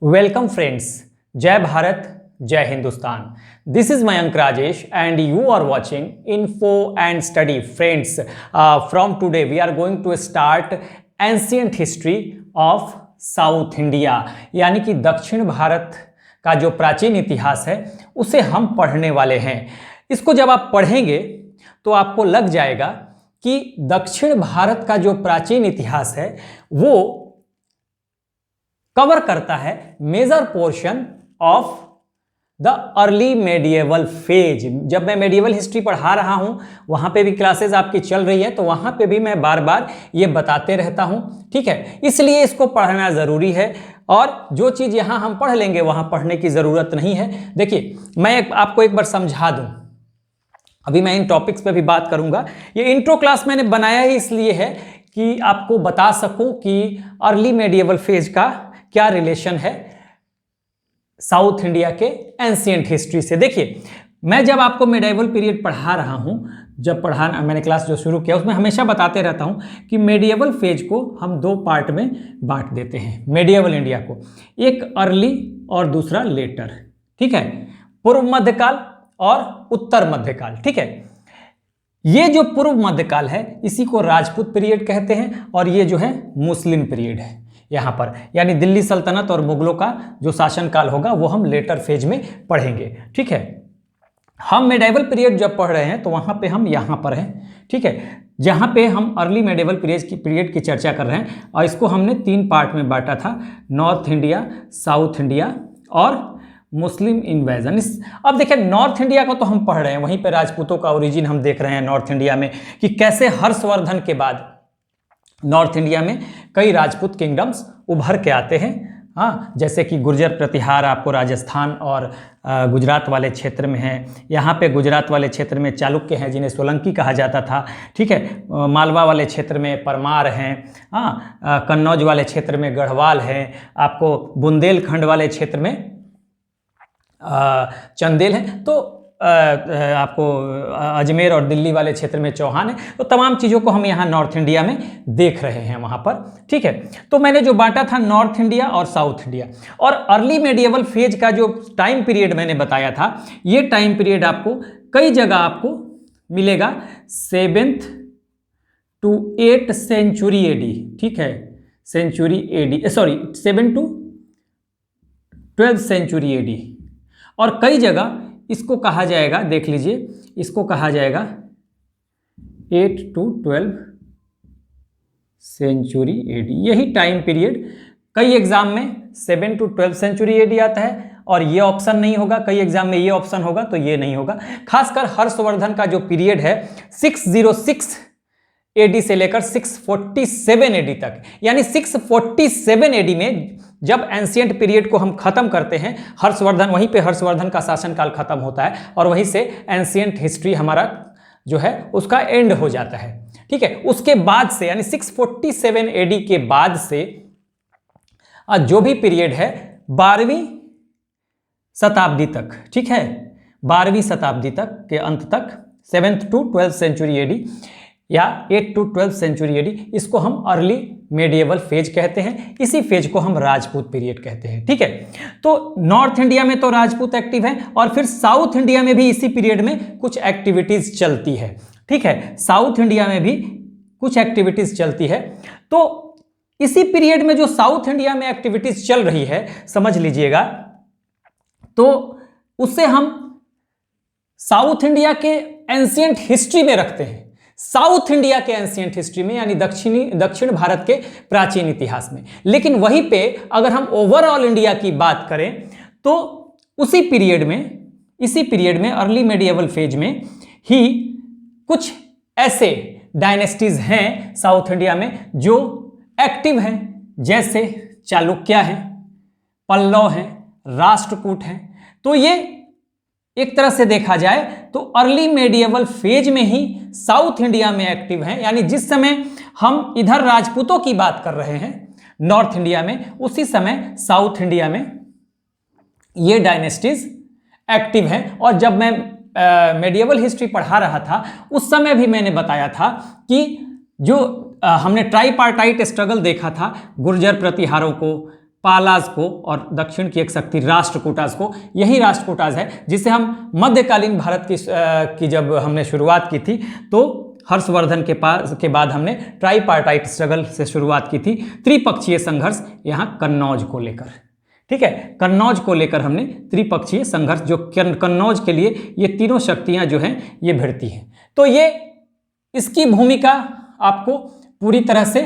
Welcome friends, जय भारत, जय Hindustan. This is Mayank Rajesh and you are watching info and study. Friends, from today we are going to start ancient history of south India, यानी कि दक्षिण भारत का जो प्राचीन इतिहास है उसे हम पढ़ने वाले हैं। इसको जब आप पढ़ेंगे तो आपको लग जाएगा कि दक्षिण भारत का जो प्राचीन इतिहास है वो कवर करता है major portion of the early medieval phase. जब मैं मेडिएवल हिस्ट्री पढ़ा रहा हूं, वहां पे भी क्लासेस आपकी चल रही है, तो वहां पे भी मैं बार बार ये बताते रहता हूं, ठीक है। इसलिए इसको पढ़ना जरूरी है और जो चीज यहां हम पढ़ लेंगे वहां पढ़ने की जरूरत नहीं है। देखिए, मैं आपको एक बार समझा दूं, अभी मैं इन टॉपिक्स पे भी बात करूंगा। ये इंट्रो क्लास मैंने बनाया ही इसलिए है कि आपको बता सकूं कि अर्ली मेडिएवल फेज का क्या रिलेशन है साउथ इंडिया के एंशिएंट हिस्ट्री से। देखिए, मैं जब आपको मेडिएवल पीरियड पढ़ा रहा हूं, जब पढ़ाना मैंने क्लास जो शुरू किया उसमें हमेशा बताते रहता हूं कि मेडिएवल फेज को हम दो पार्ट में बांट देते हैं। मेडिएवल इंडिया को एक अर्ली और दूसरा लेटर, ठीक है। पूर्व मध्यकाल और उत्तर मध्यकाल, ठीक है। ये जो पूर्व मध्यकाल है इसी को राजपूत पीरियड कहते हैं और ये जो है मुस्लिम पीरियड है यहाँ पर, यानी दिल्ली सल्तनत और मुगलों का जो शासनकाल होगा वो हम लेटर फेज में पढ़ेंगे, ठीक है। हम मेडिएवल पीरियड जब पढ़ रहे हैं तो वहाँ पे हम यहाँ पर हैं, ठीक है, जहाँ पे हम अर्ली मेडिएवल पीरियड की चर्चा कर रहे हैं। और इसको हमने तीन पार्ट में बांटा था, नॉर्थ इंडिया, साउथ इंडिया और मुस्लिम इन्वेजन। अब देखिए, नॉर्थ इंडिया को तो हम पढ़ रहे हैं, वहीं पे राजपूतों का ओरिजिन हम देख रहे हैं नॉर्थ इंडिया में कि कैसे हर्षवर्धन के बाद नॉर्थ इंडिया में कई राजपूत किंगडम्स उभर के आते हैं। हाँ, जैसे कि गुर्जर प्रतिहार आपको राजस्थान और गुजरात वाले क्षेत्र में है। यहाँ पे गुजरात वाले क्षेत्र में चालुक्य हैं जिन्हें सोलंकी कहा जाता था, ठीक है। मालवा वाले क्षेत्र में परमार हैं। हाँ, कन्नौज वाले क्षेत्र में गढ़वाल हैं। आपको बुंदेलखंड वाले क्षेत्र में चंदेल हैं। तो आपको अजमेर और दिल्ली वाले क्षेत्र में चौहान है। तो तमाम चीज़ों को हम यहाँ नॉर्थ इंडिया में देख रहे हैं वहाँ पर, ठीक है। तो मैंने जो बांटा था नॉर्थ इंडिया और साउथ इंडिया, और अर्ली मेडिएवल फेज का जो टाइम पीरियड मैंने बताया था, ये टाइम पीरियड आपको कई जगह आपको मिलेगा 7th to 8th century AD, ठीक है। Century AD, sorry 7 to 12th century AD. और कई जगह इसको कहा जाएगा, देख लीजिए, इसको कहा जाएगा 8 to 12 सेंचुरी एडी। यही टाइम पीरियड कई एग्जाम में 7 to 12 सेंचुरी एडी आता है और ये ऑप्शन नहीं होगा, कई एग्जाम में ये ऑप्शन होगा तो ये नहीं होगा। खासकर हर्षवर्धन का जो पीरियड है 606 एडी से लेकर 647 एडी तक, यानी 647 एडी में जब एंशिएंट पीरियड को हम खत्म करते हैं, हर्षवर्धन, वहीं पे हर्षवर्धन का शासनकाल खत्म होता है और वहीं से एंशिएंट हिस्ट्री हमारा जो है उसका एंड हो जाता है, ठीक है। उसके बाद से यानी 647 एडी के बाद से जो भी पीरियड है 12वीं शताब्दी तक, ठीक है, 12वीं शताब्दी तक के अंत तक 7th to 12th century AD या 8 to 12th सेंचुरी एडी, इसको हम अर्ली मेडिएवल फेज कहते हैं। इसी फेज को हम राजपूत पीरियड कहते हैं, ठीक है। तो नॉर्थ इंडिया में तो राजपूत एक्टिव हैं और फिर साउथ इंडिया में भी इसी पीरियड में कुछ एक्टिविटीज चलती है, ठीक है। साउथ इंडिया में भी कुछ एक्टिविटीज चलती है। तो इसी पीरियड में जो साउथ इंडिया में एक्टिविटीज चल रही है, समझ लीजिएगा, तो उससे हम साउथ इंडिया के एंशिएंट हिस्ट्री में रखते हैं, साउथ इंडिया के एंशिएंट हिस्ट्री में, यानी दक्षिण भारत के प्राचीन इतिहास में। लेकिन वहीं पे अगर हम ओवरऑल इंडिया की बात करें तो इसी पीरियड में अर्ली मेडिएवल फेज में ही कुछ ऐसे डायनेस्टीज हैं साउथ इंडिया में जो एक्टिव हैं, जैसे चालुक्य हैं, पल्लव हैं, राष्ट्रकूट हैं। तो ये एक तरह से देखा जाए तो अर्ली मेडिएवल फेज में ही साउथ इंडिया में एक्टिव हैं, यानी जिस समय हम इधर राजपूतों की बात कर रहे हैं नॉर्थ इंडिया में, उसी समय साउथ इंडिया में ये डायनेस्टीज एक्टिव हैं। और जब मैं मेडिएवल हिस्ट्री पढ़ा रहा था उस समय भी मैंने बताया था कि जो हमने ट्राईपार्टाइट स्ट्रगल देखा था, गुर्जर प्रतिहारों को पालाज को और दक्षिण की एक शक्ति राष्ट्रकूटाज को। यही राष्ट्रकूटाज है जिसे हम मध्यकालीन भारत की जब हमने शुरुआत की थी तो हर्षवर्धन के बाद हमने ट्राईपार्टाइट स्ट्रगल से शुरुआत की थी, त्रिपक्षीय संघर्ष यहाँ कन्नौज को लेकर। ठीक है, कन्नौज को लेकर हमने त्रिपक्षीय संघर्ष, जो कन्नौज के लिए ये तीनों शक्तियां जो हैं ये भिड़ती हैं। तो ये इसकी भूमिका आपको पूरी तरह से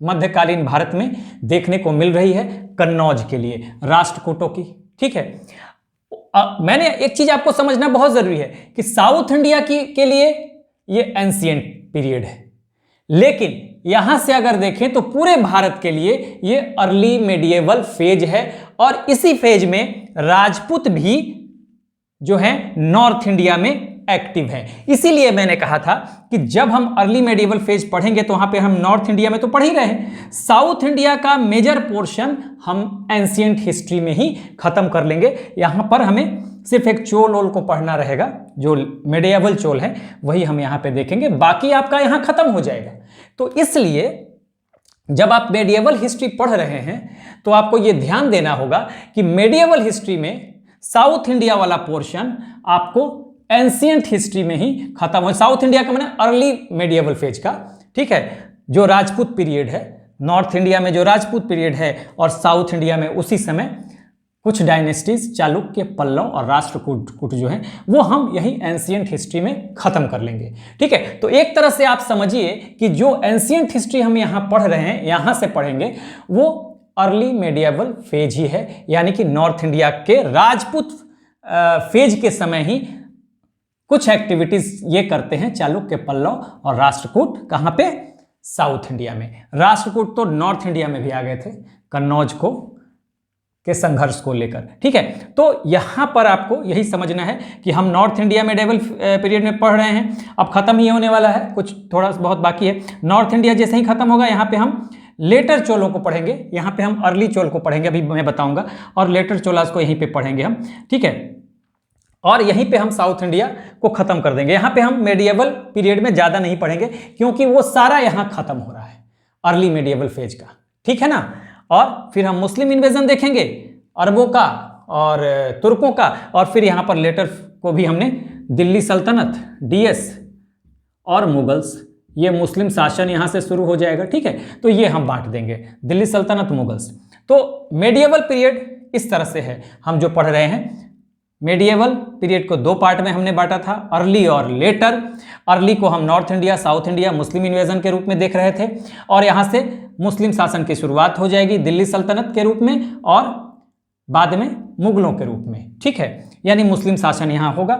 मध्यकालीन भारत में देखने को मिल रही है कन्नौज के लिए राष्ट्रकूटों की। ठीक है, मैंने एक चीज आपको समझना बहुत जरूरी है कि साउथ इंडिया के लिए ये एंशिएंट पीरियड है, लेकिन यहां से अगर देखें तो पूरे भारत के लिए ये अर्ली मेडिएवल फेज है और इसी फेज में राजपूत भी जो है नॉर्थ इंडिया में एक्टिव है। इसीलिए मैंने कहा था कि जब हम अर्ली मेडिएवल फेज पढ़ेंगे तो वहां पे हम नॉर्थ इंडिया में तो पढ़ ही रहे हैं, साउथ इंडिया का मेजर पोर्शन हम एंशिएंट हिस्ट्री में ही खत्म कर लेंगे। यहां पर हमें सिर्फ एक चोल ओल को पढ़ना रहेगा, जो मेडिएवल चोल है वही हम यहां पे देखेंगे, बाकी आपका यहां खत्म हो जाएगा। तो इसलिए जब आप मेडिएवल हिस्ट्री पढ़ रहे हैं तो आपको यह ध्यान देना होगा कि मेडिएवल हिस्ट्री में साउथ इंडिया वाला पोर्शन आपको एंशिएंट हिस्ट्री में ही खत्म हो। साउथ इंडिया का माने अर्ली मेडिएवल फेज का, ठीक है, जो राजपूत पीरियड है, नॉर्थ इंडिया में जो राजपूत पीरियड है और साउथ इंडिया में उसी समय कुछ डायनेस्टीज चालुक्य, पल्लव और राष्ट्रकूट जो हैं वो हम यही एंशिएंट हिस्ट्री में खत्म कर लेंगे। ठीक है, तो एक तरह से आप समझिए कि जो एंशिएंट हिस्ट्री हम यहाँ पढ़ रहे हैं, यहाँ से पढ़ेंगे, वो अर्ली मेडिएवल फेज ही है, यानी कि नॉर्थ इंडिया के राजपूत फेज के समय ही कुछ एक्टिविटीज ये करते हैं चालुक्य, पल्लव और राष्ट्रकूट। कहाँ पे? साउथ इंडिया में। राष्ट्रकूट तो नॉर्थ इंडिया में भी आ गए थे कन्नौज को के संघर्ष को लेकर। ठीक है, तो यहां पर आपको यही समझना है कि हम नॉर्थ इंडिया मेडिएवल पीरियड में पढ़ रहे हैं, अब खत्म ही होने वाला है, कुछ थोड़ा बहुत बाकी है। नॉर्थ इंडिया जैसे ही खत्म होगा यहाँ पे हम लेटर चोलों को पढ़ेंगे, यहाँ पे हम अर्ली चोल को पढ़ेंगे, अभी मैं बताऊंगा, और लेटर चोलास को यहीं पे पढ़ेंगे हम। ठीक है, और यहीं पे हम साउथ इंडिया को खत्म कर देंगे। यहाँ पे हम मेडिएवल पीरियड में ज़्यादा नहीं पढ़ेंगे क्योंकि वो सारा यहाँ खत्म हो रहा है अर्ली मेडिएवल फेज का। ठीक है ना, और फिर हम मुस्लिम इन्वेजन देखेंगे, अरबों का और तुर्कों का, और फिर यहाँ पर लेटर को भी हमने दिल्ली सल्तनत, डीएस और मुगल्स, ये मुस्लिम शासन यहाँ से शुरू हो जाएगा। ठीक है, तो ये हम बांट देंगे, दिल्ली सल्तनत, मुगल्स। तो मेडिएवल पीरियड इस तरह से है हम जो पढ़ रहे हैं। मेडिएवल पीरियड को दो पार्ट में हमने बांटा था, अर्ली और लेटर। अर्ली को हम नॉर्थ इंडिया, साउथ इंडिया, मुस्लिम इन्वेजन के रूप में देख रहे थे, और यहाँ से मुस्लिम शासन की शुरुआत हो जाएगी दिल्ली सल्तनत के रूप में और बाद में मुगलों के रूप में। ठीक है, यानी मुस्लिम शासन यहाँ होगा।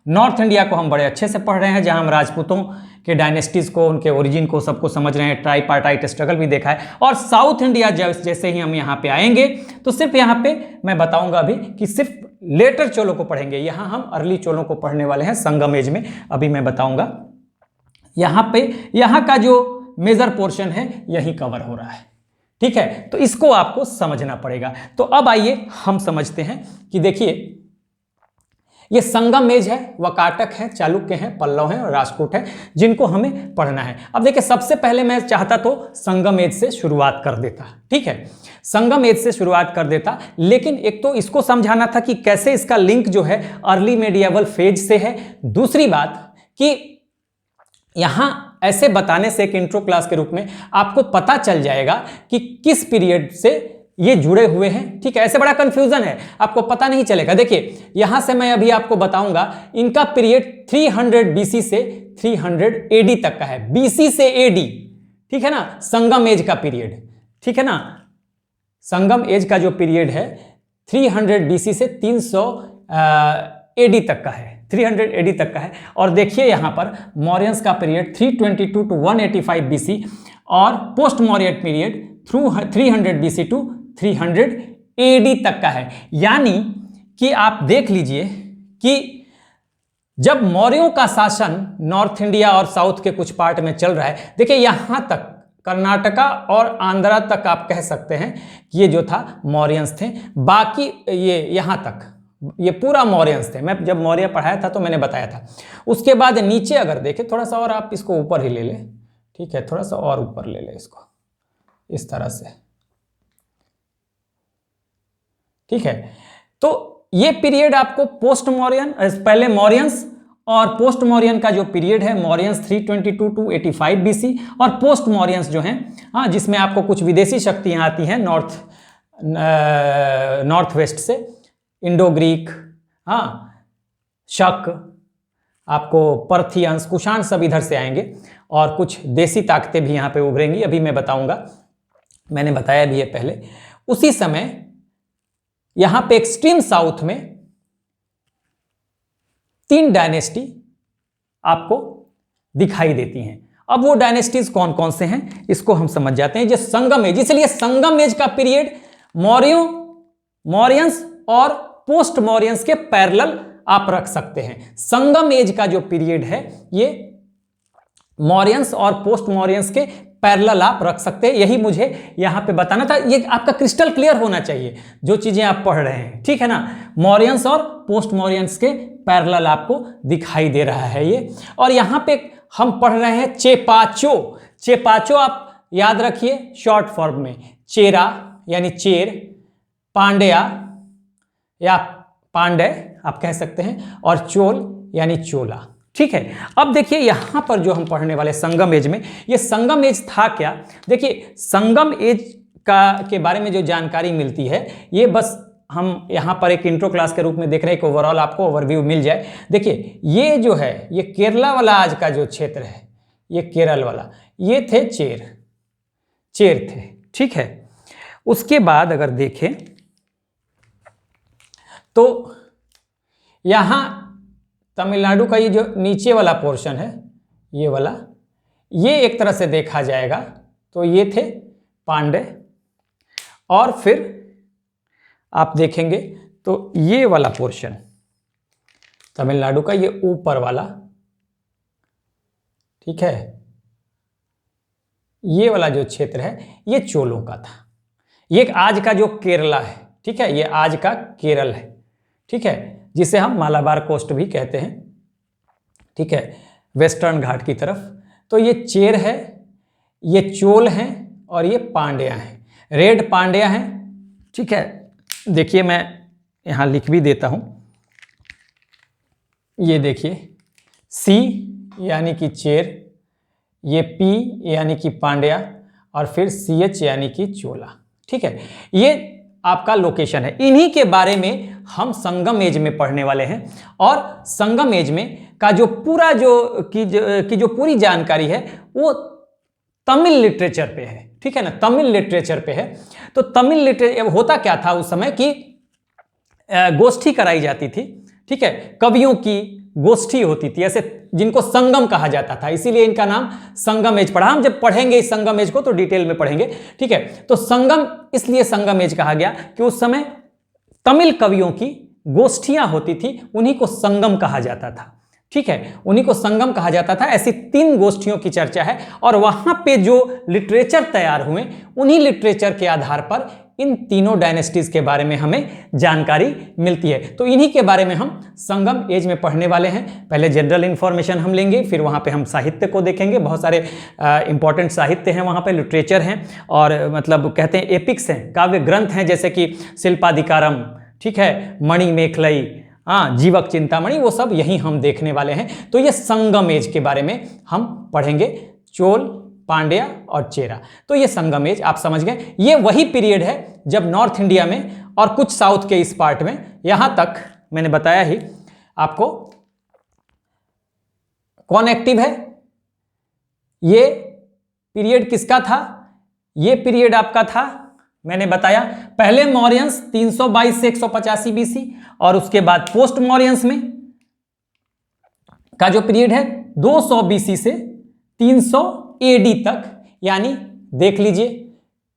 नॉर्थ इंडिया को हम बड़े अच्छे से पढ़ रहे हैं, जहाँ हम राजपूतों के डायनेस्टीज को, उनके ओरिजिन को, सबको समझ रहे हैं, ट्राईपार्टाइट स्ट्रगल भी देखा है। और साउथ इंडिया जैसे ही हम यहाँ पे आएंगे तो सिर्फ यहाँ पे मैं बताऊंगा अभी कि सिर्फ लेटर चोलों को पढ़ेंगे, यहाँ हम अर्ली चोलों को पढ़ने वाले हैं संगम एज में, अभी मैं बताऊंगा। यहाँ पे यहाँ का जो मेजर पोर्शन है यही कवर हो रहा है। ठीक है, तो इसको आपको समझना पड़ेगा। तो अब आइए हम समझते हैं कि देखिए ये संगम एज है, वकाटक है, चालुक्य हैं, पल्लव हैं और राष्ट्रकूट है, जिनको हमें पढ़ना है। अब देखिए सबसे पहले मैं चाहता तो संगम एज से शुरुआत कर देता। ठीक है, संगम एज से शुरुआत कर देता, लेकिन एक तो इसको समझाना था कि कैसे इसका लिंक जो है अर्ली मेडिएवल फेज से है। दूसरी बात कि यहां ऐसे बताने से एक इंट्रो क्लास के रूप में आपको पता चल जाएगा कि किस पीरियड से ये जुड़े हुए हैं। ठीक है, ऐसे बड़ा कंफ्यूजन है, आपको पता नहीं चलेगा। देखिए यहां से मैं अभी आपको बताऊंगा, इनका पीरियड 300 बीसी से 300 एडी तक का है, बीसी से एडी। ठीक है ना, संगम एज का पीरियड। ठीक है ना, संगम एज का जो पीरियड है 300 बीसी से 300 एडी तक का है, 300 एडी तक का है। और देखिए यहाँ पर मौर्यंस का पीरियड 322 टू 185 बीसी और post Maurya period through 300 BC to 300 AD तक का है। यानी कि आप देख लीजिए कि जब मौर्यों का शासन नॉर्थ इंडिया और साउथ के कुछ पार्ट में चल रहा है, देखिए यहां तक कर्नाटका और आंध्रा तक आप कह सकते हैं कि ये जो था मौर्यंस थे, बाकी ये यहां तक ये पूरा मौर्यंस थे। मैं जब मौर्य पढ़ाया था तो मैंने बताया था। उसके बाद नीचे अगर देखें, थोड़ा सा और आप इसको ऊपर ही ले लें, ठीक है, थोड़ा सा और ऊपर ले लें इसको, इस तरह से। ठीक है, तो ये पीरियड आपको पोस्ट मौर्यन, पहले मौर्यंस और पोस्ट मौर्यन का जो पीरियड है, मौर्यंस 322 टू 85 बीसी और पोस्ट मौर्यंस जो हैं, हाँ, जिसमें आपको कुछ विदेशी शक्तियाँ आती हैं नॉर्थ वेस्ट से, इंडो ग्रीक, हाँ, शक, आपको पर्थियंस, कुषाण सब इधर से आएंगे और कुछ देसी ताकतें भी यहाँ पे उभरेंगी, अभी मैं बताऊंगा, मैंने बताया भी है पहले। उसी समय यहाँ पे एक्सट्रीम साउथ में 3 डायनेस्टी आपको दिखाई देती हैं। अब वो डायनेस्टीज कौन कौन से हैं इसको हम समझ जाते हैं। जो संगम एज, इसलिए संगम एज का पीरियड मौर्यंस और पोस्ट मौर्यंस के पैरेलल आप रख सकते हैं। संगम एज का जो पीरियड है ये मौर्यंस और पोस्ट मौर्यंस के पैरेलल आप रख सकते हैं। यही मुझे यहां पे बताना था, ये आपका क्रिस्टल क्लियर होना चाहिए जो चीजें आप पढ़ रहे हैं, ठीक है ना। मौर्यंस और पोस्ट मौर्यंस के पैरेलल आपको दिखाई दे रहा है ये। और यहां पे हम पढ़ रहे हैं चेपाचो। चेपाचो आप याद रखिए शॉर्ट फॉर्म में, चेरा यानी चेर, पांड्या या पांड्य आप कह सकते हैं, और चोल यानी चोला, ठीक है। अब देखिए यहां पर जो हम पढ़ने वाले संगम एज में, ये संगम एज था क्या? देखिए संगम एज के बारे में जो जानकारी मिलती है ये बस हम यहां पर एक इंट्रो क्लास के रूप में देख रहे हैं, एक ओवरऑल आपको ओवरव्यू मिल जाए। देखिए ये जो है ये केरला वाला आज का जो क्षेत्र है, ये केरल वाला, ये थे चेर थे, ठीक है। उसके बाद अगर देखें तो यहां तमिलनाडु का ये जो नीचे वाला पोर्शन है, ये वाला, ये एक तरह से देखा जाएगा तो ये थे पांड्य, और फिर आप देखेंगे तो ये वाला पोर्शन तमिलनाडु का, ये ऊपर वाला, ठीक है, ये वाला जो क्षेत्र है ये चोलों का था। ये आज का जो केरला है, ठीक है, ये आज का केरल है, ठीक है, जिसे हम मालाबार कोस्ट भी कहते हैं, ठीक है, वेस्टर्न घाट की तरफ। तो ये चेर है, ये चोल हैं और ये पांड्या हैं, रेड पांड्या हैं, ठीक है। देखिए मैं यहाँ लिख भी देता हूँ, ये देखिए सी यानी कि चेर, ये पी यानी कि पांड्या, और फिर सी एच यानी कि चोला, ठीक है। ये आपका लोकेशन है। इन्हीं के बारे में हम संगम एज में पढ़ने वाले हैं, और संगम एज में का जो पूरा जो पूरी जानकारी है वो तमिल लिटरेचर पे है, ठीक है ना, तमिल लिटरेचर पे है। तो तमिल लिटरेचर होता क्या था उस समय कि गोष्ठी कराई जाती थी, ठीक है, कवियों की गोष्ठी होती थी, ऐसे जिनको संगम कहा जाता था, इसीलिए इनका नाम संगम एज पड़ा। हम जब पढ़ेंगे इस संगम एज को तो डिटेल में पढ़ेंगे, ठीक है। तो संगम इसलिए संगम एज कहा गया कि उस समय तमिल कवियों की गोष्ठियां होती थी, उन्हीं को संगम कहा जाता था, ठीक है, उन्हीं को संगम कहा जाता था। ऐसी 3 गोष्ठियों की चर्चा है, और वहां पे जो लिटरेचर तैयार हुए उन्हीं लिटरेचर के आधार पर इन तीनों डायनेस्टीज के बारे में हमें जानकारी मिलती है। तो इन्हीं के बारे में हम संगम एज में पढ़ने वाले हैं। पहले जनरल इंफॉर्मेशन हम लेंगे, फिर वहाँ पे हम साहित्य को देखेंगे, बहुत सारे इंपॉर्टेंट साहित्य हैं वहाँ पे, लिटरेचर हैं, और मतलब कहते हैं एपिक्स हैं, काव्य ग्रंथ हैं, जैसे कि शिल्पाधिकारम, ठीक है, मणि मेखलई, हाँ, जीवक चिंतामणि, वो सब यही हम देखने वाले हैं। तो ये संगम एज के बारे में हम पढ़ेंगे, चोल, पांड्या और चेरा। तो ये संगम एज आप समझ गए, ये वही पीरियड है जब नॉर्थ इंडिया में और कुछ साउथ के इस पार्ट में, यहां तक मैंने बताया ही आपको, कौन एक्टिव है। ये पीरियड किसका था? ये पीरियड आपका था, मैंने बताया, पहले मौर्यंस 322 से 185 बीसी, और उसके बाद पोस्ट मौर्यंस में का जो पीरियड है 200 बीसी से 300 एडी तक, यानी देख लीजिए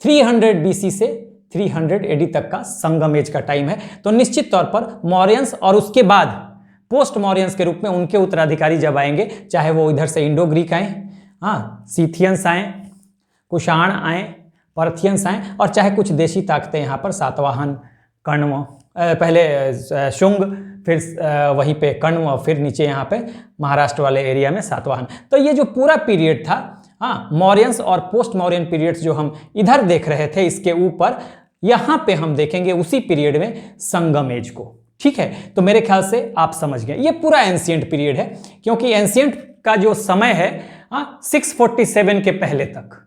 300 बीसी से 300 एडी तक का संगम एज का टाइम है। तो निश्चित तौर पर मौर्यंस और उसके बाद पोस्ट मौर्यंस के रूप में उनके उत्तराधिकारी जब आएंगे, चाहे वो इधर से इंडो ग्रीक आए, हाँ, सीथियंस आए, कुषाण आए, पर्थियंस आए, और चाहे कुछ देशी ताकतें यहाँ पर सातवाहन, कण्व, पहले शुंग, फिर वहीं पे कण्व, फिर नीचे यहाँ पे महाराष्ट्र वाले एरिया में सातवाहन। तो ये जो पूरा पीरियड था, हाँ, मौर्यंस और पोस्ट मौर्यन पीरियड्स जो हम इधर देख रहे थे, इसके ऊपर यहां पे हम देखेंगे उसी पीरियड में संगम एज को। ठीक है, तो मेरे ख्याल से आप समझ गए, ये पूरा एंशिएंट पीरियड है, क्योंकि एंशिएंट का जो समय है 647 के पहले तक,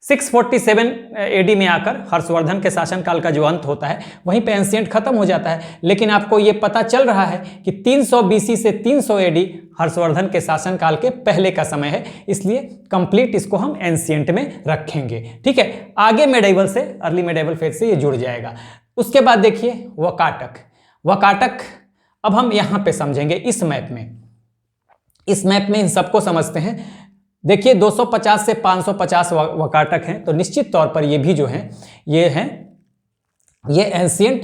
647 एडी में आकर हर्षवर्धन के शासनकाल का जो अंत होता है वहीं पे एंशिएंट खत्म हो जाता है। लेकिन आपको ये पता चल रहा है कि 300 बीसी से 300 एडी हर्षवर्धन के शासनकाल के पहले का समय है, इसलिए कंप्लीट इसको हम एंशिएंट में रखेंगे। ठीक है, आगे मेडिवल से, अर्ली मेडिवल फेज से ये जुड़ जाएगा। उसके बाद देखिए वकाटक। वकाटक अब हम यहां पे समझेंगे इस मैप में, इस मैप में इन सबको समझते हैं। देखिए 250 से 550 वकाटक हैं, तो निश्चित तौर पर ये भी जो हैं ये एंशिएंट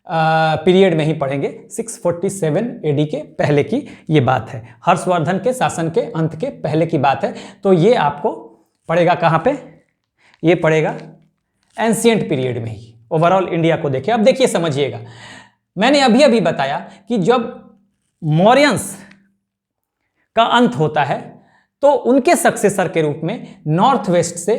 पीरियड में ही पढ़ेंगे। 647 एडी के पहले की ये बात है, हर्षवर्धन के शासन के अंत के पहले की बात है। तो ये आपको पड़ेगा कहाँ पे, ये पड़ेगा एंशिएंट पीरियड में ही। ओवरऑल इंडिया को देखिए, अब देखिए समझिएगा, मैंने अभी अभी बताया कि जब मौर्यंस का अंत होता है तो उनके सक्सेसर के रूप में नॉर्थ वेस्ट से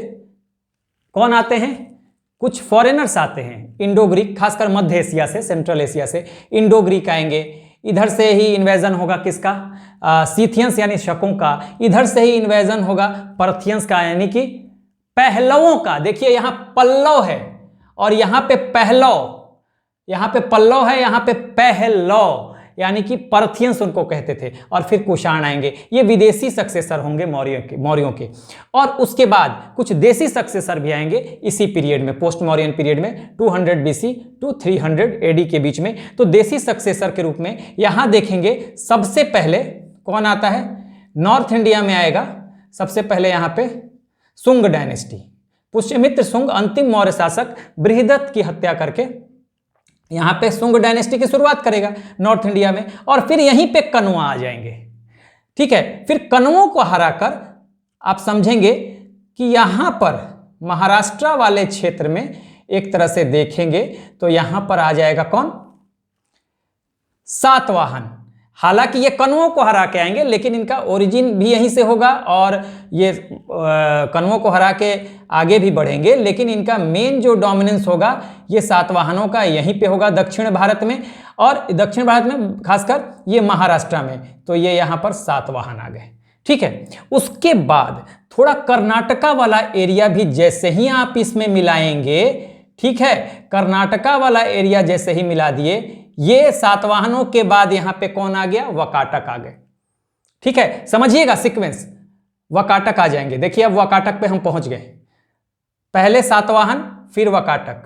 कौन आते हैं, कुछ फॉरेनर्स आते हैं, इंडो ग्रीक, खासकर मध्य एशिया से, सेंट्रल एशिया से इंडो ग्रीक आएंगे। इधर से ही इन्वेजन होगा किसका, सीथियंस यानी शकों का। इधर से ही इन्वेजन होगा पर्थियंस का, यानी कि पहलवों का। देखिए यहां पल्लव है और यहां पे पहलव, यहां पे पल्लव है, यहां पे पहलव, यानी कि पर्थियंस उनको कहते थे। और फिर कुषाण आएंगे, ये विदेशी सक्सेसर होंगे मौर्यों के। और उसके बाद कुछ देसी सक्सेसर भी आएंगे इसी पीरियड में, पोस्ट मौर्यन पीरियड में, 200 बीसी टू 300 एडी के बीच में। तो देसी सक्सेसर के रूप में यहां देखेंगे सबसे पहले कौन आता है, नॉर्थ इंडिया में आएगा सबसे पहले यहां पे शुंग डायनेस्टी। पुष्यमित्र शुंग अंतिम मौर्य शासक बृहदत्त की हत्या करके यहां पे शुंग डायनेस्टी की शुरुआत करेगा नॉर्थ इंडिया में। और फिर यहीं पे कण्वा आ जाएंगे। ठीक है, फिर कण्वों को हराकर आप समझेंगे कि यहां पर महाराष्ट्र वाले क्षेत्र में एक तरह से देखेंगे तो यहां पर आ जाएगा कौन, सातवाहन। हालांकि ये कण्वों को हरा के आएंगे, लेकिन इनका ओरिजिन भी यहीं से होगा और ये कण्वों को हरा के आगे भी बढ़ेंगे, लेकिन इनका मेन जो डोमिनेंस होगा ये सातवाहनों का यहीं पे होगा दक्षिण भारत में, और दक्षिण भारत में खासकर ये महाराष्ट्र में। तो ये यहाँ पर सातवाहन आ गए। ठीक है, उसके बाद थोड़ा कर्नाटका वाला एरिया भी जैसे ही आप इसमें मिलाएंगे, ठीक है, कर्नाटका वाला एरिया जैसे ही मिला दिए, ये सातवाहनों के बाद यहां पे कौन आ गया, वकाटक आ गए। ठीक है, समझिएगा सीक्वेंस, वकाटक आ जाएंगे। देखिए अब वकाटक पे हम पहुंच गए, पहले सातवाहन फिर वकाटक,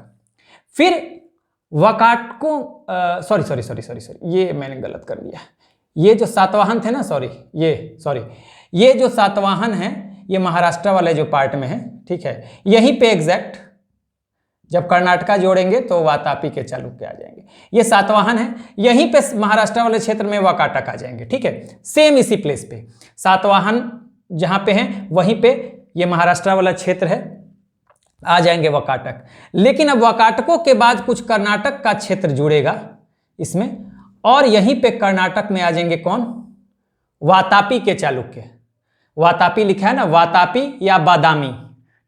फिर वकाटकों सॉरी ये मैंने गलत कर दिया। ये जो सातवाहन थे ना, ये जो सातवाहन हैं ये महाराष्ट्र वाले जो पार्ट में है। ठीक है, यहीं पे एग्जैक्ट जब कर्नाटका जोड़ेंगे तो वातापी के चालुक्य आ जाएंगे। ये सातवाहन है, यहीं पे महाराष्ट्र वाले क्षेत्र में वकाटक आ जाएंगे। ठीक है, सेम इसी प्लेस पे सातवाहन जहां पे हैं वहीं पे ये महाराष्ट्र वाला क्षेत्र है, आ जाएंगे वकाटक। लेकिन अब वकाटकों के बाद कुछ कर्नाटक का क्षेत्र जुड़ेगा इसमें, और यहीं पे कर्नाटक में आ जाएंगे कौन, वातापी के चालुक्य। वातापी लिखा है ना, वातापी या बादामी।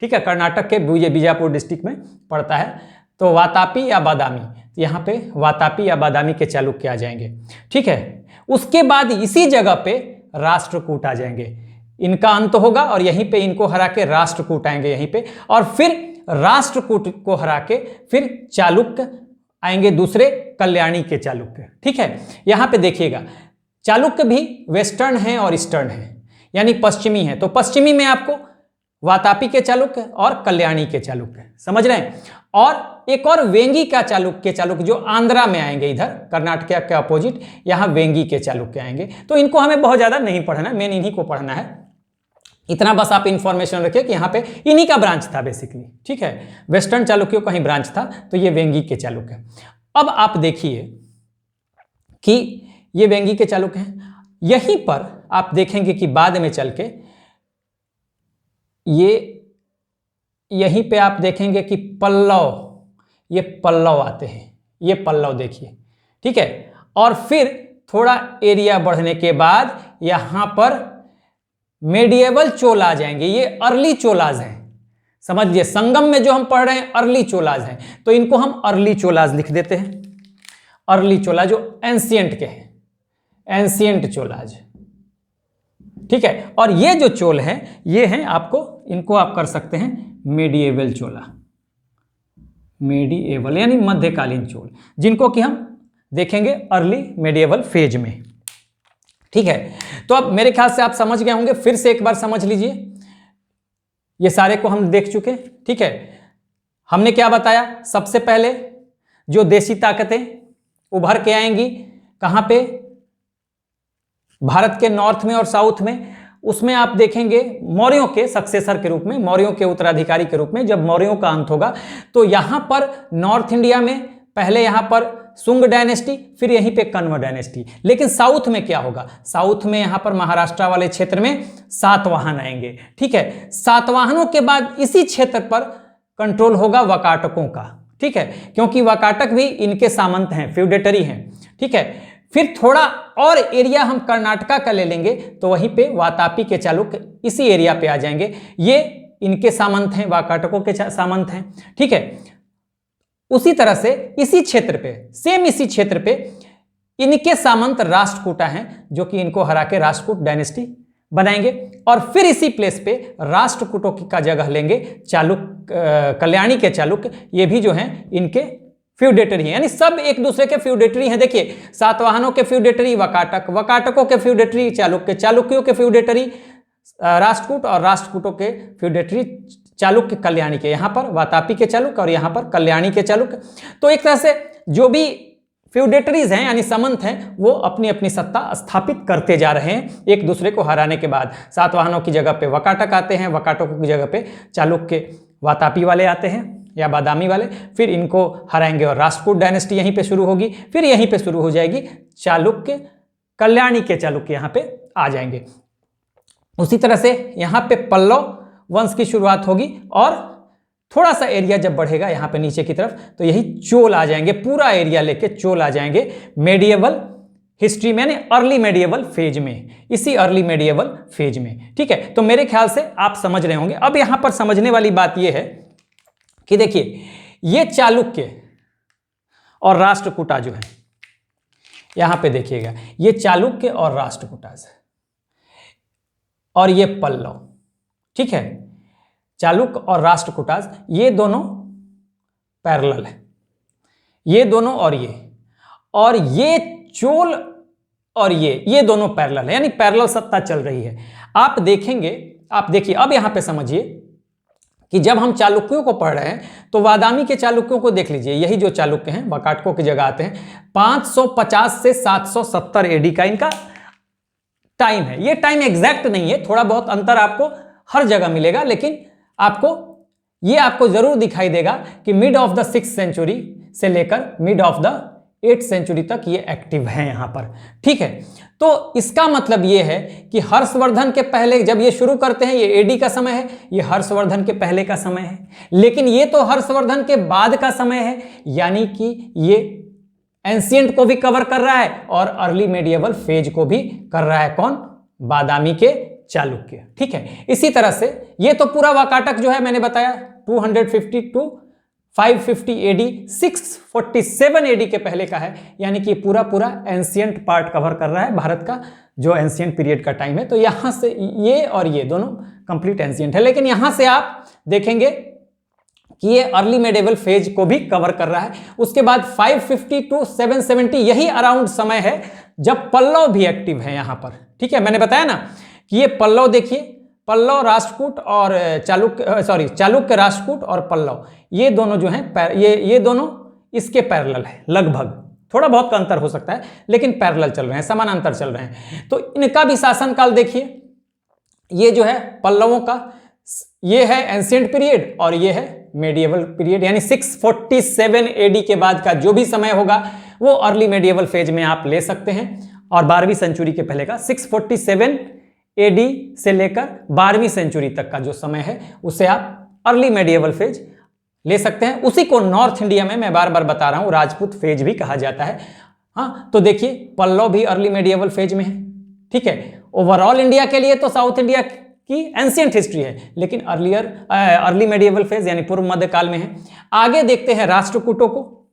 ठीक है, कर्नाटक के बीजापुर डिस्ट्रिक्ट में पड़ता है, तो वातापी या बादामी, यहाँ पे वातापी या बादामी के चालुक्य आ जाएंगे। ठीक है, उसके बाद इसी जगह पे राष्ट्रकूट आ जाएंगे, इनका अंत होगा और यहीं पे इनको हरा के राष्ट्रकूट आएंगे यहीं पे, और फिर राष्ट्रकूट को हरा के फिर चालुक्य आएंगे दूसरे, कल्याणी के चालुक्य। ठीक है, यहाँ पे देखिएगा चालुक्य भी वेस्टर्न है और ईस्टर्न है, यानी पश्चिमी है। तो पश्चिमी में आपको वातापी के चालुक्य और कल्याणी के चालुक्य, समझ रहे हैं। और एक और वेंगी का चालुक्य जो आंध्रा में आएंगे, इधर कर्नाटक के अपोजिट यहां वेंगी के चालुक्य आएंगे। तो इनको हमें बहुत ज्यादा नहीं पढ़ना, मेन इन्हीं को पढ़ना है। इतना बस आप इंफॉर्मेशन रखिए कि यहाँ पे इन्हीं का ब्रांच था बेसिकली। ठीक है, वेस्टर्न चालुक्यों का ही ब्रांच था, तो ये वेंगी के चालुक्य। अब आप देखिए कि ये वेंगी के चालुक्य हैं। यहीं पर आप देखेंगे कि बाद में चल के ये यहीं पे आप देखेंगे कि पल्लव, ये पल्लव आते हैं, ये पल्लव देखिए। ठीक है, और फिर थोड़ा एरिया बढ़ने के बाद यहां पर मेडिएवल चोला आ जाएंगे, ये अर्ली चोलाज हैं, समझिए संगम में जो हम पढ़ रहे हैं अर्ली चोलाज हैं, तो इनको हम अर्ली चोलाज लिख देते हैं। अर्ली चोला जो एंशियंट के हैं, एंशियंट चोलाज, ठीक है। और ये जो चोल हैं ये हैं आपको, इनको आप कर सकते हैं मेडिएवल चोला, मेडिएवल यानी मध्यकालीन चोल, जिनको कि हम देखेंगे अर्ली मेडिएवल फेज में, ठीक है। तो अब मेरे ख्याल से आप समझ गए होंगे, फिर से एक बार समझ लीजिए। ये सारे को हम देख चुके, ठीक है। हमने क्या बताया, सबसे पहले जो देशी ताकतें उभर के आएंगी कहां पे, भारत के नॉर्थ में और साउथ में, उसमें आप देखेंगे मौर्यों के सक्सेसर के रूप में, मौर्यों के उत्तराधिकारी के रूप में। जब मौर्यों का अंत होगा तो यहां पर नॉर्थ इंडिया में पहले यहां पर सुंग डायनेस्टी, फिर यहीं पे कण्व डायनेस्टी। लेकिन साउथ में क्या होगा, साउथ में यहां पर महाराष्ट्र वाले क्षेत्र में सातवाहन आएंगे, ठीक है। सातवाहनों के बाद इसी क्षेत्र पर कंट्रोल होगा वाकाटकों का, ठीक है, क्योंकि वाकाटक भी इनके सामंत हैं, फ्यूडेटरी हैं, ठीक है। फिर थोड़ा और एरिया हम कर्नाटका का ले लेंगे तो वहीं पे वातापी के चालुक्य इसी एरिया पे आ जाएंगे, ये इनके सामंत हैं, वाकाटकों के सामंत हैं, ठीक है। उसी तरह से इसी क्षेत्र पे, सेम इसी क्षेत्र पे इनके सामंत राष्ट्रकूटा हैं, जो कि इनको हरा के राष्ट्रकूट डायनेस्टी बनाएंगे। और फिर इसी प्लेस पे राष्ट्रकूटों का जगह लेंगे चालुक्य, कल्याणी के चालुक्य, ये भी जो हैं इनके फ्यूडेटरी हैं, यानी सब एक दूसरे के फ्यूडेटरी हैं। देखिए सातवाहनों के फ्यूडेटरी वाकाटक, वाकाटकों के फ्यूडेटरी चालुक्य, चालुक्यों के फ्यूडेटरी राष्ट्रकूट, और राष्ट्रकूटों के फ्यूडेटरी चालुक्य कल्याणी के, यहाँ पर वातापी के चालुक्य और यहाँ पर कल्याणी के चालुक्य। तो एक तरह से जो भी फ्यूडेटरीज हैं यानी सामंत हैं, वो अपनी अपनी सत्ता स्थापित करते जा रहे हैं एक दूसरे को हराने के बाद। सातवाहनों की जगह पे वाकाटक आते हैं, वाकाटकों की जगह पे चालुक्य वातापी वाले आते हैं या बादामी वाले, फिर इनको हराएंगे और राष्ट्रकूट डायनेस्टी यहीं पे शुरू होगी। फिर यहीं पे शुरू हो जाएगी चालुक्य, कल्याणी के चालुक्य यहाँ पे आ जाएंगे। उसी तरह से यहाँ पे पल्लव वंश की शुरुआत होगी और थोड़ा सा एरिया जब बढ़ेगा यहाँ पे नीचे की तरफ तो यही चोल आ जाएंगे, पूरा एरिया लेके चोल आ जाएंगे मेडिएवल हिस्ट्री में, यानी अर्ली मेडिएवल फेज में, इसी अर्ली मेडिएवल फेज में, ठीक है। तो मेरे ख्याल से आप समझ रहे होंगे। अब यहाँ पर समझने वाली बात यह है कि देखिए ये चालुक्य और राष्ट्रकूटा जो है, यहां पे देखिएगा ये चालुक्य और राष्ट्रकूटा और ये पल्लव, ठीक है। चालुक्य और राष्ट्रकूटाज ये दोनों पैरेलल है, ये दोनों और ये चोल और ये दोनों पैरेलल है, यानी पैरेलल सत्ता चल रही है। आप देखेंगे, आप देखिए अब यहां पे समझिए कि जब हम चालुक्यों को पढ़ रहे हैं तो वादामी के चालुक्यों को देख लीजिए, यही जो चालुक्य हैं वाकाटकों की जगह आते हैं। 550 से 770 एडी का इनका टाइम है। ये टाइम एग्जैक्ट नहीं है, थोड़ा बहुत अंतर आपको हर जगह मिलेगा, लेकिन आपको जरूर दिखाई देगा कि mid of the 6th century से लेकर mid of the 8th century तक ये एक्टिव है यहां पर, ठीक है। तो इसका मतलब ये है कि हर्षवर्धन के पहले जब ये शुरू करते हैं, ये एडी का समय है, ये हर्षवर्धन के पहले का समय है, लेकिन ये तो हर्षवर्धन के बाद का समय है, यानी कि ये एंशिएंट को भी कवर कर रहा है और अर्ली मेडिएवल फेज को भी कर रहा है। कौन? बादामी के चालुक्य, ठीक है। इसी तरह से ये तो पूरा वाकाटक जो है मैंने बताया 250 टू 550 एडी, 647 एडी के पहले का है, यानी कि पूरा एंशिएंट पार्ट कवर कर रहा है भारत का, जो एंशिएंट पीरियड का टाइम है। तो यहां से ये और ये दोनों कंप्लीट एंशिएंट है, लेकिन यहां से आप देखेंगे कि ये अर्ली मेडिएवल फेज को भी कवर कर रहा है। उसके बाद 550 टू 770 यही अराउंड समय है जब पल्लव भी एक्टिव है यहां पर, ठीक है। मैंने बताया ना कि ये पल्लव, देखिए पल्लव राष्ट्रकूट और चालुक्य राष्ट्रकूट और पल्लव, ये दोनों जो हैं ये दोनों इसके पैरेलल है, लगभग थोड़ा बहुत का अंतर हो सकता है लेकिन पैरेलल चल रहे हैं, समानांतर चल रहे हैं। तो इनका भी शासनकाल देखिए, ये जो है पल्लवों का, ये है एंशिएंट पीरियड और ये है मेडिएवल पीरियड, यानी 647 एडी के बाद का जो भी समय होगा वो अर्ली मेडिएवल फेज में आप ले सकते हैं। और 12वीं सेंचुरी के पहले का 647 एडी से लेकर 12वीं सेंचुरी तक का जो समय है उसे आप अर्ली मेडिएवल फेज ले सकते हैं। उसी को नॉर्थ इंडिया में मैं बार बार बता रहा हूं राजपूत फेज भी कहा जाता है। हाँ, तो देखिए पल्लव भी अर्ली मेडिएवल फेज में है, ठीक है। ओवरऑल इंडिया के लिए तो साउथ इंडिया कि एंशियंट हिस्ट्री है, लेकिन अर्ली मेडिएवल फेज यानी पूर्व मध्यकाल में है। आगे देखते हैं राष्ट्रकूटों को।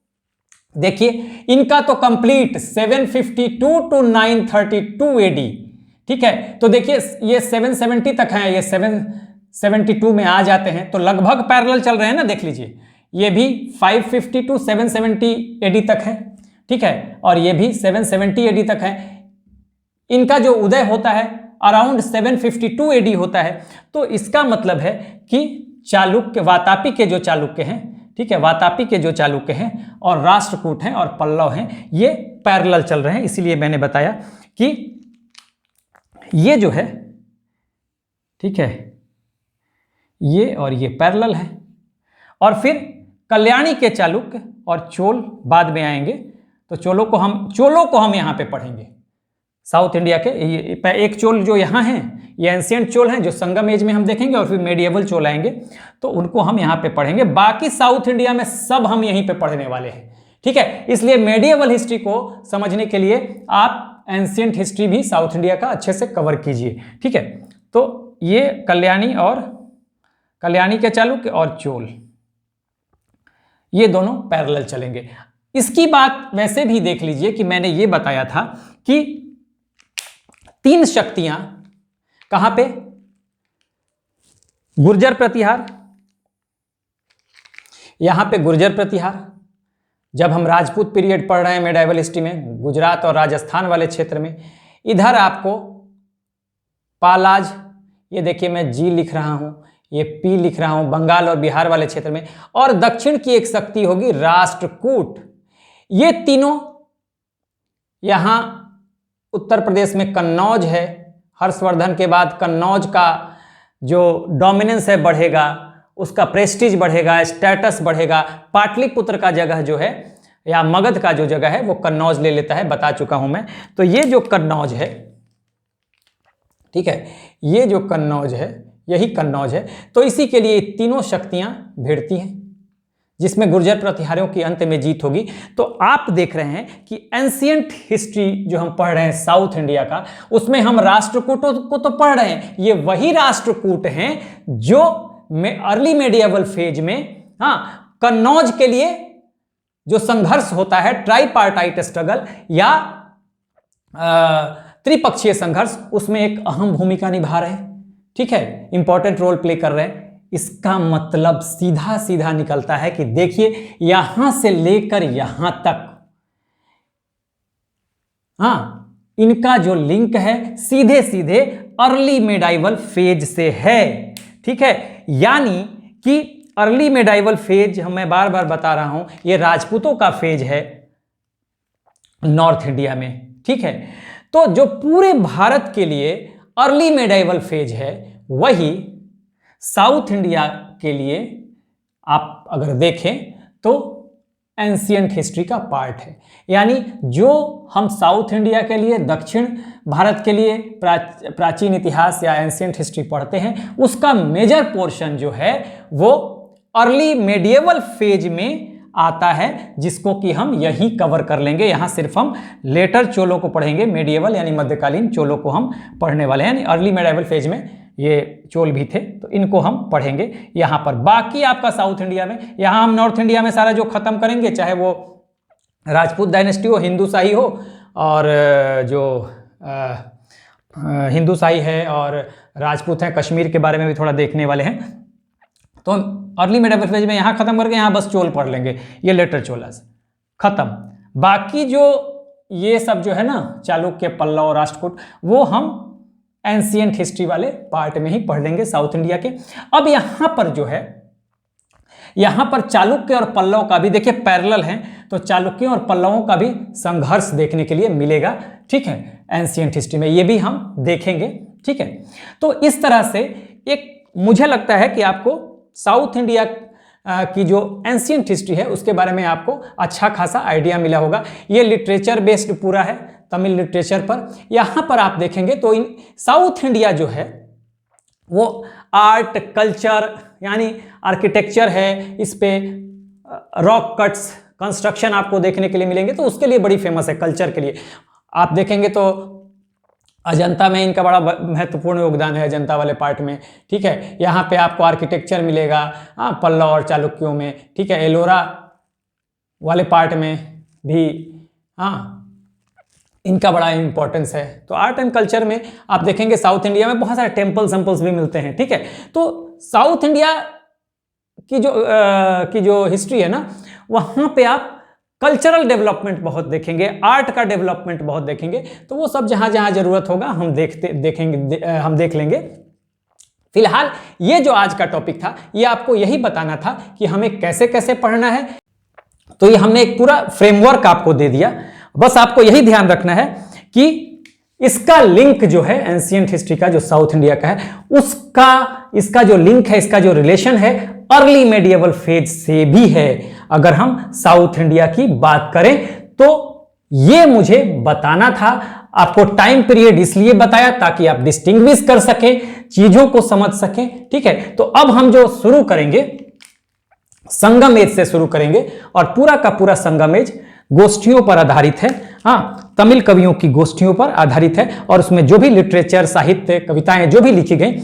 देखिए इनका तो कंप्लीट 752 टू 932 एडी, ठीक है। तो देखिए ये 770 तक है, ये 772 में आ जाते हैं, तो लगभग पैरेलल चल रहे हैं ना। देख लीजिए ये भी 550 टू 770 एडी तक है, ठीक है, और ये भी 770 एडी तक है। इनका जो उदय होता है अराउंड 752 एडी होता है। तो इसका मतलब है कि चालुक्य, वातापी के जो चालुक्य हैं, ठीक है, वातापी के जो चालुक्य हैं और राष्ट्रकूट हैं और पल्लव हैं, ये पैरेलल चल रहे हैं। इसीलिए मैंने बताया कि ये जो है, ठीक है, ये और ये पैरेलल है। और फिर कल्याणी के चालुक्य और चोल बाद में आएंगे, तो चोलों को हम यहाँ पे पढ़ेंगे। साउथ इंडिया के एक चोल जो यहाँ हैं ये एंशिएंट चोल हैं जो संगम एज में हम देखेंगे, और फिर मेडिएवल चोल आएंगे तो उनको हम यहाँ पे पढ़ेंगे। बाकी साउथ इंडिया में सब हम यहीं पे पढ़ने वाले हैं, ठीक है। इसलिए मेडिएवल हिस्ट्री को समझने के लिए आप एंशिएंट हिस्ट्री भी साउथ इंडिया का अच्छे से कवर कीजिए, ठीक है। तो ये कल्याणी के चालुक्य और चोल, ये दोनों पैरेलल चलेंगे। इसकी बात वैसे भी देख लीजिए कि मैंने ये बताया था कि 3 शक्तियां कहां पे, गुर्जर प्रतिहार, यहां पे गुर्जर प्रतिहार। जब हम राजपूत पीरियड पढ़ रहे हैं मेडिएवल हिस्ट्री में, गुजरात और राजस्थान वाले क्षेत्र में, इधर आपको पालाज, ये देखिए मैं जी लिख रहा हूं, ये पी लिख रहा हूं, बंगाल और बिहार वाले क्षेत्र में। और दक्षिण की एक शक्ति होगी राष्ट्रकूट। ये तीनों, यहां उत्तर प्रदेश में कन्नौज है, हर्षवर्धन के बाद कन्नौज का जो डोमिनेंस है बढ़ेगा, उसका प्रेस्टीज बढ़ेगा, स्टेटस बढ़ेगा। पाटलिपुत्र का जगह जो है या मगध का जो जगह है वो कन्नौज ले लेता है, बता चुका हूं मैं। तो ये जो कन्नौज है, ठीक है, ये जो कन्नौज है यही कन्नौज है। तो इसी के लिए तीनों शक्तियां भिड़ती हैं, जिसमें गुर्जर प्रतिहारियों की अंत में जीत होगी। तो आप देख रहे हैं कि एंशिएंट हिस्ट्री जो हम पढ़ रहे हैं साउथ इंडिया का, उसमें हम राष्ट्रकूटों को तो पढ़ रहे हैं। ये वही राष्ट्रकूट हैं जो अर्ली मेडिएवल फेज में, हाँ, कन्नौज के लिए जो संघर्ष होता है, ट्राइपार्टाइट स्ट्रगल या त्रिपक्षीय संघर्ष, उसमें एक अहम भूमिका निभा रहे हैं, ठीक है, इंपॉर्टेंट रोल प्ले कर रहे हैं। इसका मतलब सीधा सीधा निकलता है कि देखिए यहां से लेकर यहां तक, हाँ, इनका जो लिंक है सीधे सीधे अर्ली मेडिएवल फेज से है, ठीक है। यानी कि अर्ली मेडिएवल फेज, मैं बार बार बता रहा हूं, ये राजपूतों का फेज है नॉर्थ इंडिया में, ठीक है। तो जो पूरे भारत के लिए अर्ली मेडिएवल फेज है, वही साउथ इंडिया के लिए आप अगर देखें तो एंशिएंट हिस्ट्री का पार्ट है। यानी जो हम साउथ इंडिया के लिए, दक्षिण भारत के लिए प्राचीन इतिहास या एंशिएंट हिस्ट्री पढ़ते हैं, उसका मेजर पोर्शन जो है वो अर्ली मेडिएवल फेज में आता है, जिसको कि हम यही कवर कर लेंगे। यहाँ सिर्फ हम लेटर चोलों को पढ़ेंगे, मेडिएवल यानी मध्यकालीन चोलों को हम पढ़ने वाले हैं। अर्ली मेडिएवल फेज में ये चोल भी थे, तो इनको हम पढ़ेंगे यहाँ पर। बाकी आपका साउथ इंडिया में, यहाँ हम नॉर्थ इंडिया में सारा जो खत्म करेंगे, चाहे वो राजपूत डायनेस्टी हो, हिंदू शाही हो, और जो हिंदू शाही है और राजपूत हैं, कश्मीर के बारे में भी थोड़ा देखने वाले हैं। तो अर्ली मेडिएवल फेज में यहाँ खत्म करके यहाँ बस चोल पढ़ लेंगे, ये लेटर चोलास खत्म। बाकी जो ये सब जो है ना, चालुक्य, पल्लव और राष्ट्रकूट, वो हम एंशिएंट हिस्ट्री वाले पार्ट में ही पढ़ लेंगे साउथ इंडिया के। अब यहाँ पर जो है, यहाँ पर चालुक्य और पल्लव का भी देखिए पैरेलल हैं, तो चालुक्यों और पल्लवों का भी संघर्ष देखने के लिए मिलेगा, ठीक है, एंशिएंट हिस्ट्री में। ये भी हम देखेंगे, ठीक है। तो इस तरह से एक, मुझे लगता है कि आपको साउथ इंडिया की जो एंशिएंट हिस्ट्री है उसके बारे में आपको अच्छा खासा आइडिया मिला होगा। ये लिटरेचर बेस्ड पूरा है, तमिल लिटरेचर पर। यहाँ पर आप देखेंगे तो साउथ इंडिया जो है वो आर्ट, कल्चर यानी आर्किटेक्चर है, इस पे रॉक कट्स, कंस्ट्रक्शन आपको देखने के लिए मिलेंगे, तो उसके लिए बड़ी फेमस है। कल्चर के लिए आप देखेंगे तो अजंता में इनका बड़ा महत्वपूर्ण योगदान है, अजंता वाले पार्ट में, ठीक है। यहाँ पे आपको आर्किटेक्चर मिलेगा, हाँ, पल्लव और चालुक्यों में, ठीक है। एलोरा वाले पार्ट में भी, हाँ, इनका बड़ा इंपॉर्टेंस है। तो आर्ट एंड कल्चर में आप देखेंगे साउथ इंडिया में बहुत सारे टेम्पल्स भी मिलते हैं, ठीक है। तो साउथ इंडिया की जो हिस्ट्री है ना, वहाँ पे आप कल्चरल डेवलपमेंट बहुत देखेंगे, आर्ट का डेवलपमेंट बहुत देखेंगे। तो वो सब जहाँ जहाँ जरूरत होगा हम हम देख लेंगे। फिलहाल ये जो आज का टॉपिक था, ये आपको यही बताना था कि हमें कैसे कैसे पढ़ना है। तो ये हमने एक पूरा फ्रेमवर्क आपको दे दिया। बस आपको यही ध्यान रखना है कि इसका लिंक जो है एंशिएंट हिस्ट्री का, जो साउथ इंडिया का है, इसका जो लिंक है, इसका जो रिलेशन है, अर्ली मेडिएवल फेज से भी है। अगर हम साउथ इंडिया की बात करें तो ये मुझे बताना था। आपको टाइम पीरियड इसलिए बताया ताकि आप डिस्टिंग्विश कर सकें, चीजों को समझ सकें, ठीक है। तो अब हम जो शुरू करेंगे, संगम एज से शुरू करेंगे, और पूरा का पूरा संगम एज गोष्ठियों पर आधारित है, हाँ, तमिल कवियों की गोष्ठियों पर आधारित है। और उसमें जो भी लिटरेचर, साहित्य, कविताएं जो भी लिखी गई,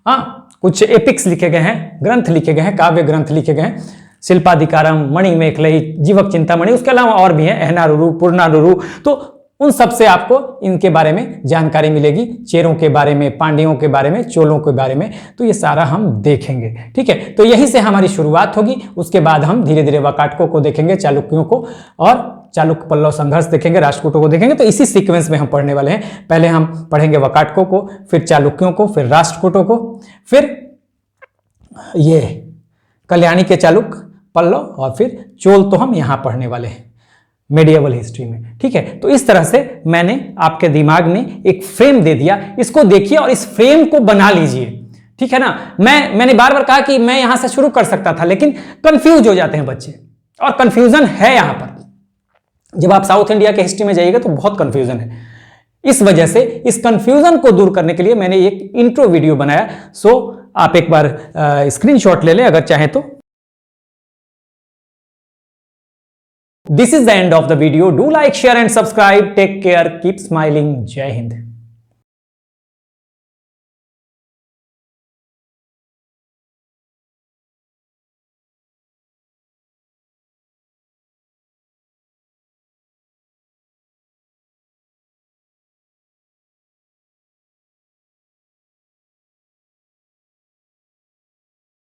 हाँ, कुछ एपिक्स लिखे गए हैं, ग्रंथ लिखे गए हैं, काव्य ग्रंथ लिखे गए हैं, शिल्पाधिकारम, मणिमेखलई, जीवक चिंतामणि, उसके अलावा और भी हैं, अहनारुरु, पुरनारुरु। तो उन सब से आपको इनके बारे में जानकारी मिलेगी, चेरों के बारे में, पांड्यों के बारे में, चोलों के बारे में। तो ये सारा हम देखेंगे, ठीक है। तो यहीं से हमारी शुरुआत होगी। उसके बाद हम धीरे धीरे वाकाटकों को देखेंगे, चालुक्यों को, और चालुक्य पल्लव संघर्ष देखेंगे, राष्ट्रकूटों को देखेंगे। तो इसी सीक्वेंस में हम पढ़ने वाले हैं। पहले हम पढ़ेंगे वाकाटकों को, फिर चालुक्यों को, फिर राष्ट्रकूटों को, फिर ये कल्याणी के चालुक्य, पल्लव, और फिर चोल। तो हम यहां पढ़ने वाले हैं मेडिएवल हिस्ट्री में, ठीक है। तो इस तरह से मैंने आपके दिमाग में एक फ्रेम दे दिया। इसको देखिए और इस फ्रेम को बना लीजिए, ठीक है ना। मैंने बार बार कहा कि मैं यहां से शुरू कर सकता था, लेकिन कंफ्यूज हो जाते हैं बच्चे, और कंफ्यूजन है यहां पर। जब आप साउथ इंडिया के हिस्ट्री में जाइएगा तो बहुत कंफ्यूजन है। इस वजह से इस कंफ्यूजन को दूर करने के लिए मैंने एक इंट्रो वीडियो बनाया। सो आप एक बार स्क्रीनशॉट ले लें अगर चाहें तो। This is the end of the video. Do like, share and subscribe. Take care. Keep smiling. Jai Hind.